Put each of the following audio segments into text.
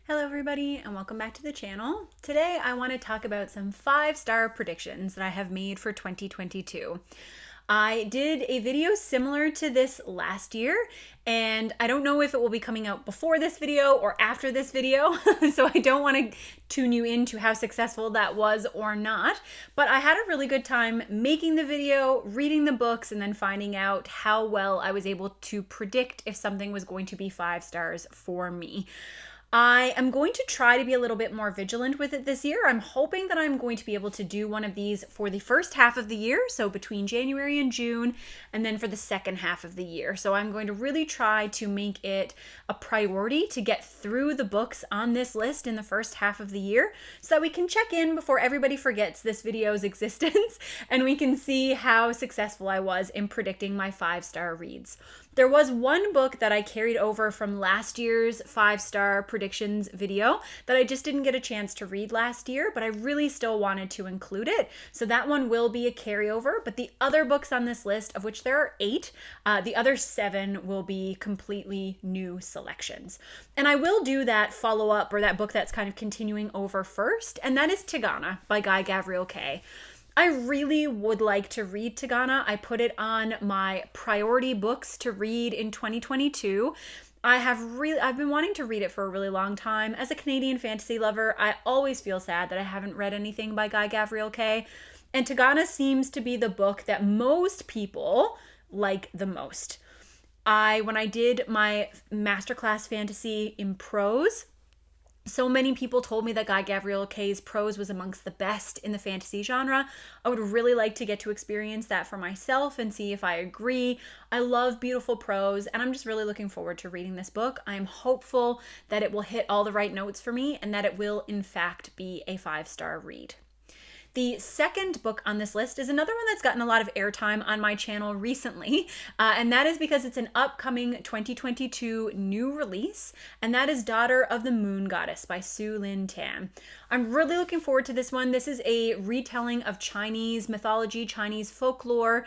Hello everybody and welcome back to the channel. Today I want to talk about some 5-star predictions that I have made for 2022. I did a video similar to this last year, and I don't know if it will be coming out before this video or after this video, so I don't want to tune you into how successful that was or not, but I had a really good time making the video, reading the books, and then finding out how well I was able to predict if something was going to be 5 stars for me. I am going to try to be a little bit more vigilant with it this year. I'm hoping that I'm going to be able to do one of these for the first half of the year, so between January and June, and then for the second half of the year. So I'm going to really try to make it a priority to get through the books on this list in the first half of the year so that we can check in before everybody forgets this video's existence and we can see how successful I was in predicting my 5-star reads. There was one book that I carried over from last year's 5-star predictions video that I just didn't get a chance to read last year, but I really still wanted to include it. So that one will be a carryover, but the other books on this list, of which there are 8, the other 7 will be completely new selections. And I will do that follow-up, or that book that's kind of continuing over first, and that is Tagana by Guy Gavriel Kay. I really would like to read Tagana. I put it on my priority books to read in 2022. I've been wanting to read it for a really long time. As a Canadian fantasy lover, I always feel sad that I haven't read anything by Guy Gavriel Kay. And Tagana seems to be the book that most people like the most. When I did my masterclass fantasy in prose, so many people told me that Guy Gavriel Kay's prose was amongst the best in the fantasy genre. I would really like to get to experience that for myself and see if I agree. I love beautiful prose, and I'm just really looking forward to reading this book. I am hopeful that it will hit all the right notes for me and that it will, in fact, be a 5-star read. The second book on this list is another one that's gotten a lot of airtime on my channel recently, and that is because it's an upcoming 2022 new release, and that is Daughter of the Moon Goddess by Su Lin Tan. I'm really looking forward to this one. This is a retelling of Chinese mythology, Chinese folklore.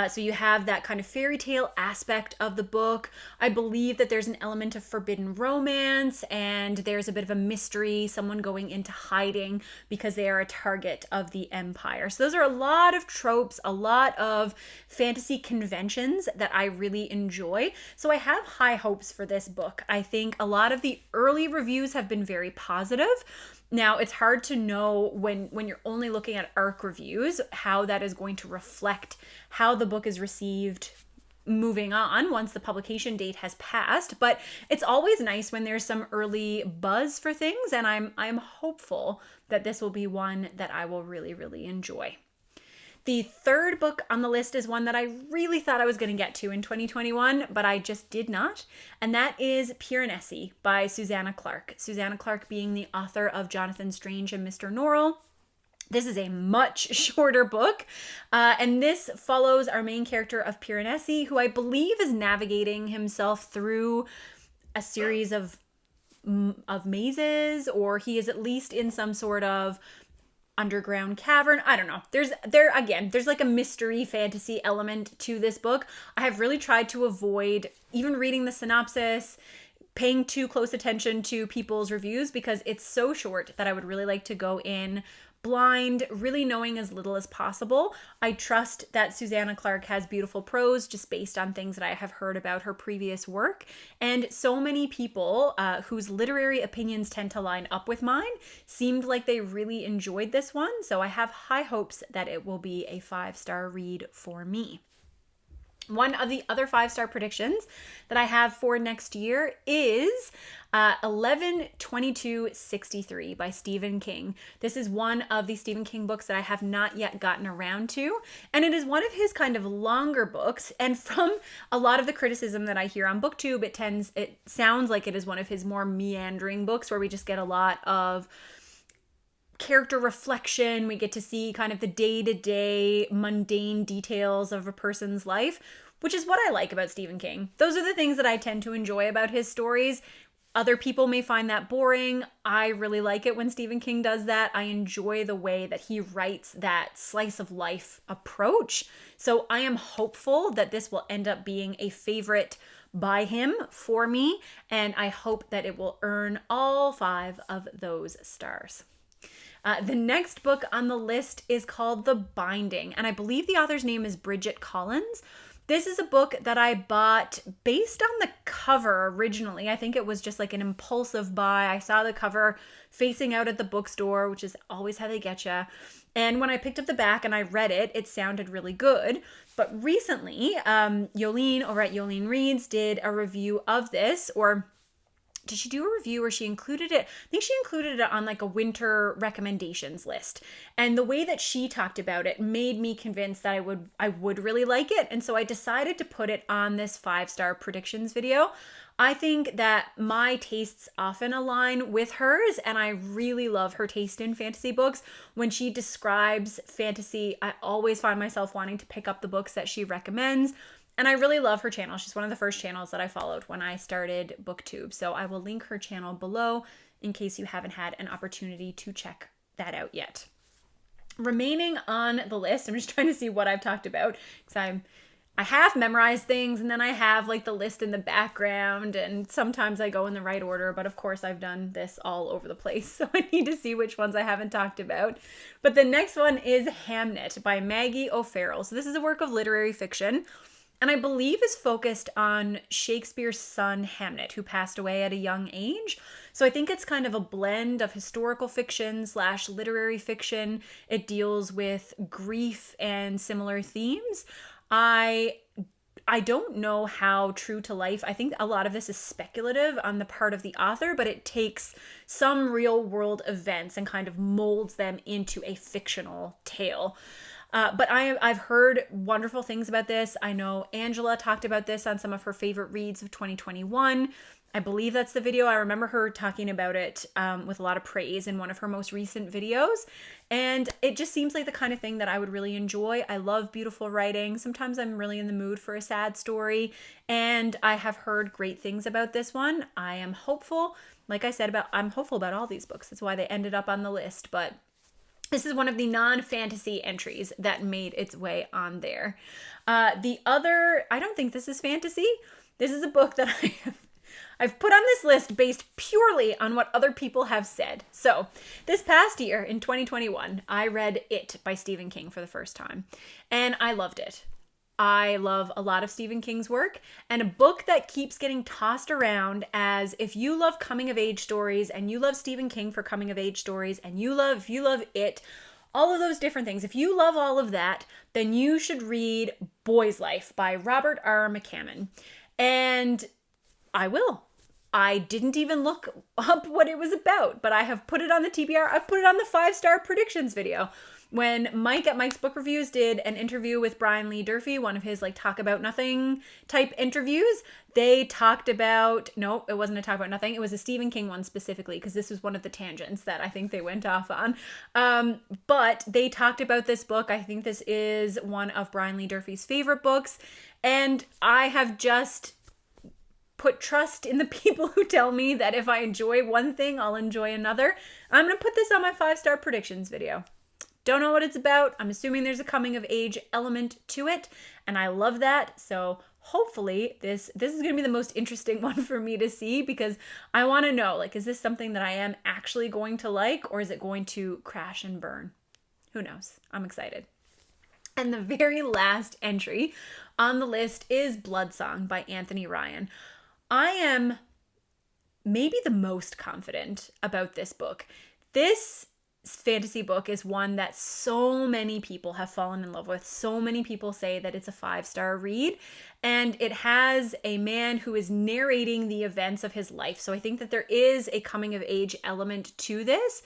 So you have that kind of fairy tale aspect of the book. I believe that there's an element of forbidden romance, and there's a bit of a mystery, someone going into hiding because they are a target of the empire. So those are a lot of tropes, a lot of fantasy conventions that I really enjoy. So I have high hopes for this book. I think a lot of the early reviews have been very positive. Now, it's hard to know when you're only looking at ARC reviews how that is going to reflect how the book is received moving on once the publication date has passed, but it's always nice when there's some early buzz for things, and I'm hopeful that this will be one that I will really, really enjoy. The third book on the list is one that I really thought I was going to get to in 2021, but I just did not, and that is Pier by Susanna Clarke. Susanna Clarke being the author of Jonathan Strange and Mr. Norrell. This is a much shorter book, and this follows our main character of Pier, who I believe is navigating himself through a series of mazes, or he is at least in some sort of underground cavern. I don't know. There's like a mystery fantasy element to this book. I have really tried to avoid even reading the synopsis, paying too close attention to people's reviews, because it's so short that I would really like to go in blind, really knowing as little as possible. I trust that Susanna Clarke has beautiful prose just based on things that I have heard about her previous work. And so many people whose literary opinions tend to line up with mine seemed like they really enjoyed this one. So I have high hopes that it will be a 5-star read for me. One of the other 5-star predictions that I have for next year is 11/22/63 by Stephen King. This is one of the Stephen King books that I have not yet gotten around to, and it is one of his kind of longer books, and from a lot of the criticism that I hear on BookTube, it sounds like it is one of his more meandering books where we just get a lot of character reflection. We get to see kind of the day-to-day mundane details of a person's life, which is what I like about Stephen King. Those are the things that I tend to enjoy about his stories. Other people may find that boring. I really like it when Stephen King does that. I enjoy the way that he writes that slice of life approach. So I am hopeful that this will end up being a favorite by him for me, and I hope that it will earn all 5 of those stars. The next book on the list is called The Binding, and I believe the author's name is Bridget Collins. This is a book that I bought based on the cover originally. I think it was just like an impulsive buy. I saw the cover facing out at the bookstore, which is always how they get you. And when I picked up the back and I read it, it sounded really good. But recently, Yolene over at Yolene Reads did a review of this, or did she do a review where she included it? I think she included it on like a winter recommendations list. And the way that she talked about it made me convinced that I would really like it. And so I decided to put it on this 5-star predictions video. I think that my tastes often align with hers, and I really love her taste in fantasy books. When she describes fantasy, I always find myself wanting to pick up the books that she recommends. And I really love her channel. She's one of the first channels that I followed when I started BookTube. So I will link her channel below in case you haven't had an opportunity to check that out yet. Remaining on the list, I'm just trying to see what I've talked about, because I have memorized things, and then I have like the list in the background, and sometimes I go in the right order, but of course I've done this all over the place, so I need to see which ones I haven't talked about. But the next one is Hamnet by Maggie O'Farrell. So this is a work of literary fiction, and I believe is focused on Shakespeare's son, Hamnet, who passed away at a young age. So I think it's kind of a blend of historical fiction / literary fiction. It deals with grief and similar themes. I don't know how true to life. I think a lot of this is speculative on the part of the author, but it takes some real world events and kind of molds them into a fictional tale. But I've heard wonderful things about this. I know Angela talked about this on some of her favorite reads of 2021. I believe that's the video. I remember her talking about it with a lot of praise in one of her most recent videos. And it just seems like the kind of thing that I would really enjoy. I love beautiful writing. Sometimes I'm really in the mood for a sad story. And I have heard great things about this one. I am hopeful. Like I said, I'm hopeful about all these books. That's why they ended up on the list. But this is one of the non-fantasy entries that made its way on there. The other, I don't think this is fantasy. This is a book that I've put on this list based purely on what other people have said. So this past year in 2021, I read It by Stephen King for the first time, and I loved it. I love a lot of Stephen King's work, and a book that keeps getting tossed around as if you love coming of age stories and you love Stephen King for coming of age stories and if you love It, all of those different things. If you love all of that, then you should read Boy's Life by Robert R. McCammon. And I will. I didn't even look up what it was about, but I have put it on the TBR. I've put it on the 5-star predictions video. When Mike at Mike's Book Reviews did an interview with Brian Lee Durfee, one of his like talk about nothing type interviews, they talked about, no, it wasn't a talk about nothing. It was a Stephen King one specifically, because this was one of the tangents that I think they went off on. But they talked about this book. I think this is one of Brian Lee Durfee's favorite books. And I have just put trust in the people who tell me that if I enjoy one thing, I'll enjoy another. I'm going to put this on my 5-star predictions video. Don't know what it's about. I'm assuming there's a coming of age element to it, and I love that. So hopefully this is going to be the most interesting one for me to see, because I want to know, like, is this something that I am actually going to like, or is it going to crash and burn? Who knows? I'm excited. And the very last entry on the list is Bloodsong by Anthony Ryan. I am maybe the most confident about this book. This fantasy book is one that so many people have fallen in love with. So many people say that it's a 5-star read, and it has a man who is narrating the events of his life. So I think that there is a coming of age element to this.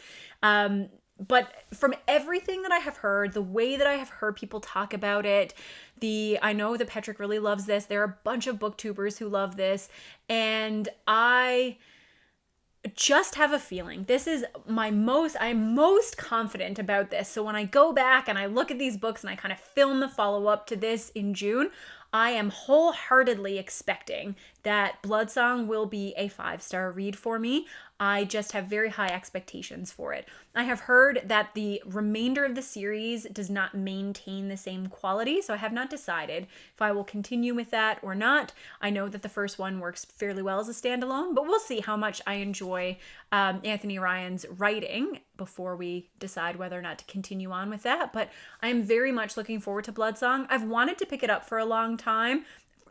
But from everything that I have heard, the way that I have heard people talk about it, I know that Patrick really loves this. There are a bunch of booktubers who love this, and I just have a feeling this is I'm most confident about this. So when I go back and I look at these books and I kind of film the follow-up to this in June, I am wholeheartedly expecting that Bloodsong will be a 5-star read for me. I just have very high expectations for it. I have heard that the remainder of the series does not maintain the same quality, so I have not decided if I will continue with that or not. I know that the first one works fairly well as a standalone, but we'll see how much I enjoy Anthony Ryan's writing before we decide whether or not to continue on with that. But I am very much looking forward to Bloodsong. I've wanted to pick it up for a long time.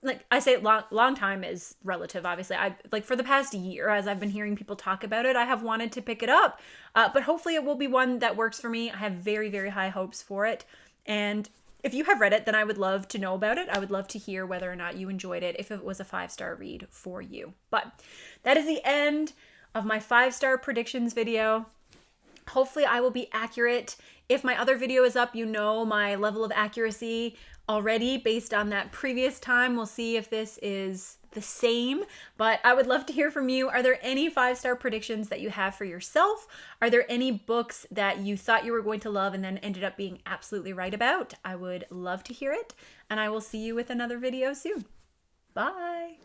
Like I say, long time is relative, obviously. I like for the past year, as I've been hearing people talk about it, I have wanted to pick it up, but hopefully it will be one that works for me. I have very, very high hopes for it. And if you have read it, then I would love to know about it. I would love to hear whether or not you enjoyed it, if it was a 5-star read for you. But that is the end of my 5-star predictions video. Hopefully I will be accurate. If my other video is up, you know my level of accuracy already based on that previous time. We'll see if this is the same, but I would love to hear from you. Are there any 5-star predictions that you have for yourself? Are there any books that you thought you were going to love and then ended up being absolutely right about? I would love to hear it, and I will see you with another video soon. Bye!